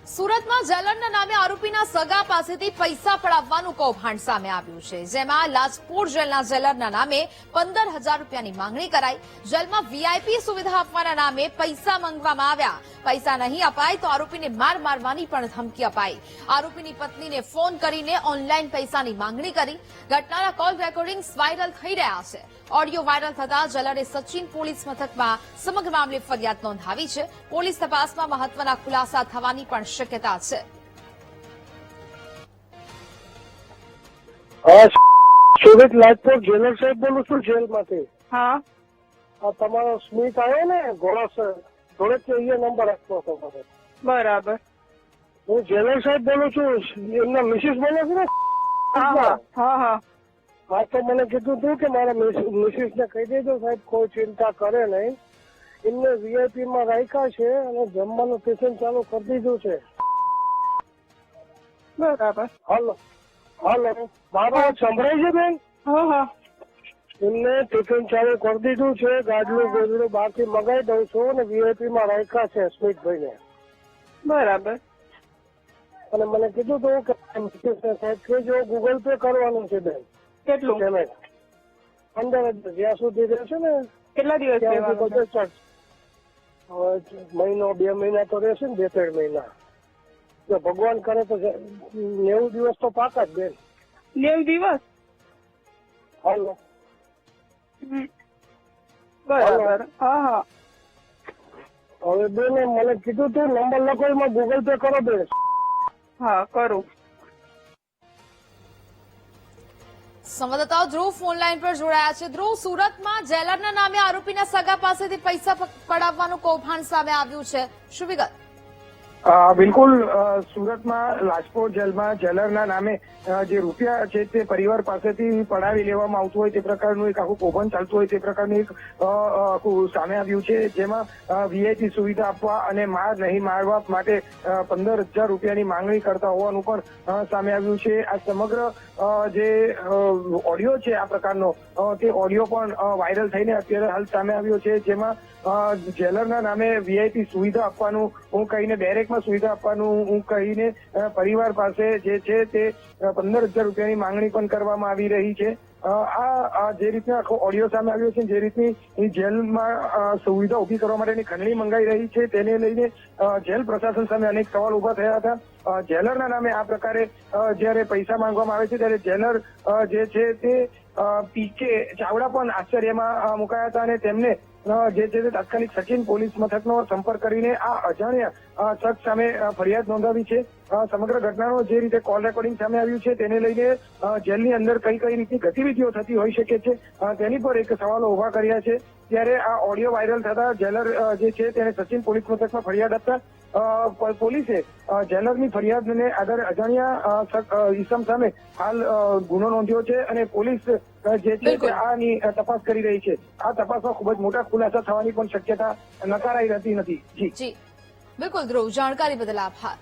સુરતમાં જેલરના નામે આરોપીના સગા પાસેથી પૈસા પડાવવાનું કૌભાંડ સામે આવ્યું છે, જેમાં લાજપોર જેલના જેલરના નામે 15,000 રૂપિયાની માંગણી કરાઈ। જેલમાં વીઆઈપી સુવિધા આપવાના નામે પૈસા માંગવામાં આવ્યા। પૈસા નહીં અપાય તો આરોપીને માર મારવાની પણ ધમકી અપાઈ। આરોપીની પત્નીને ફોન કરીને ઓનલાઈન પૈસાની માંગણી કરી। ઘટનાના કોલ રેકોર્ડિંગ્સ વાયરલ થઈ રહ્યા છે। ઓડિયો વાયરલ થતા જેલરે સચિન પોલીસ મથકમાં સમગ્ર મામલે ફરિયાદ નોંધાવી છે। પોલીસ તપાસમાં મહત્વના ખુલાસા થવાની પણ શક્યતા છે। સુરત લાજપોર જેલર સાહેબ બોલું છું જેલમાંથી। હા તમારો સ્મિત આવ્યો ને ઘોડા થોડેક અહીંયા નંબર આપવો હતો મને। બરાબર। હું જેલર સાહેબ બોલું છું, એમના મિસિસ બોલે છે ને? હા હા હા હા હા તો મને કીધું હતું કે મારા મિસિસ ને કહી દેજો સાહેબ કોઈ ચિંતા કરે નહીં, એમને વીઆઈપી માં રાખ્યા છે અને જમવાનું ટિફિન ચાલુ કરી દીધું છે। બરાબર। હાલો હાલો મારો અવાજ સંભળાય છે બેન? હા હા એમને ટિફિન ચાલુ કરી દીધું છે, ગાડલું ગોદડું બહારથી મગાવી દઉં છું અને વીઆઈપી માં રાખ્યા છે સ્મિતભાઈ ને। બરાબર। અને મને કીધું હતું કે મિસિસ સાહેબ કે જો ગૂગલ પે કરવાનું છે બેન કેટલું? પેમેન્ટ 15,000 જ્યાં સુધી રહેશે ને કેટલા દિવસ ત્યાં રહેવાનું સુધી છે? હવે મહિનો 2 મહિના તો રહેશે ને, 2-3 મહિના જો ભગવાન કરે તો 90 દિવસ તો પાકા જ બેન। 90 દિવસ? હાલો બરાબર। હા હા હવે બેન મને કીધું તું નંબર લખો એમાં ગૂગલ પે કરો બેન। હા કરું। સંવાદદાતાઓ ધ્રુવ ફોન લાઈન પર જોડાયા છે। ધ્રુવ, સુરતમાં જેલરના નામે આરોપીના સગા પાસેથી પૈસા પડાવવાનું કૌભાંડ સામે આવ્યું છે, શું વિગત? બિલકુલ, સુરતમાં લાજપોર જેલમાં જેલરના નામે જે રૂપિયા છે તે પરિવાર પાસેથી પડાવી લેવામાં આવતું હોય તે પ્રકારનું એક આખું કૌભાંડ ચાલતું હોય તે પ્રકારનું એક આખું સામે આવ્યું છે, જેમાં વીઆઈપી સુવિધા આપવા અને માર નહીં મારવા માટે 15,000 રૂપિયાની માંગણી કરતા હોવાનું પણ સામે આવ્યું છે। આ સમગ્ર જે ઓડિયો છે આ પ્રકારનો તે ઓડિયો પણ વાયરલ થઈને અત્યારે હાલ સામે આવ્યો છે, જેમાં જેલરના નામે વીઆઈપી સુવિધા આપવાનું હું કહીને બેરેકમાં સુવિધા આપવાનું હું કહીને પરિવાર પાસે જે છે તે 15,000 રૂપિયાની માંગણી પણ કરવામાં આવી રહી છે। આ જે રીતના આખો ઓડિયો સામે આવ્યો છે, જે રીતની જેલમાં સુવિધા ઉભી કરવા માટેની ખંડણી મંગાઈ રહી છે, તેને લઈને જેલ પ્રશાસન સામે અનેક સવાલ ઉભા થયા હતા। જેલરના નામે આ પ્રકારે જયારે પૈસા માંગવામાં આવે છે ત્યારે જેલર જે છે તે પીકે ચાવડા પણ આશ્ચર્યમાં મુકાયા હતા અને તેમને જે છે તે તાત્કાલિક સચિન પોલીસ મથકનો સંપર્ક કરીને આ અજાણ્યા શખ્સ સામે ફરિયાદ નોંધાવી છે। સમગ્ર ઘટનાનો જે રીતે કોલ રેકોર્ડિંગ સામે આવ્યું છે તેને લઈને જેલની અંદર કઈ કઈ રીતની ગતિવિધિઓ થતી હોઈ શકે છે તેની પર એક સવાલો ઉભા કર્યા છે। ત્યારે આ ઓડિયો વાયરલ થતા જેલર જે છે તેને સચિન પોલીસ મથકમાં ફરિયાદ આપતા પોલીસે જેલરની ફરિયાદને આધારે અજાણ્યા ઈસમ સામે હાલ ગુનો નોંધ્યો છે અને પોલીસ જે છે તે આની તપાસ કરી રહી છે। આ તપાસમાં ખૂબ જ મોટા ખુલાસા થવાની પણ શક્યતા નકારાઈ રહેતી નથી। જી બિલકુલ ધ્રુવ, જાણકારી બદલ આભાર।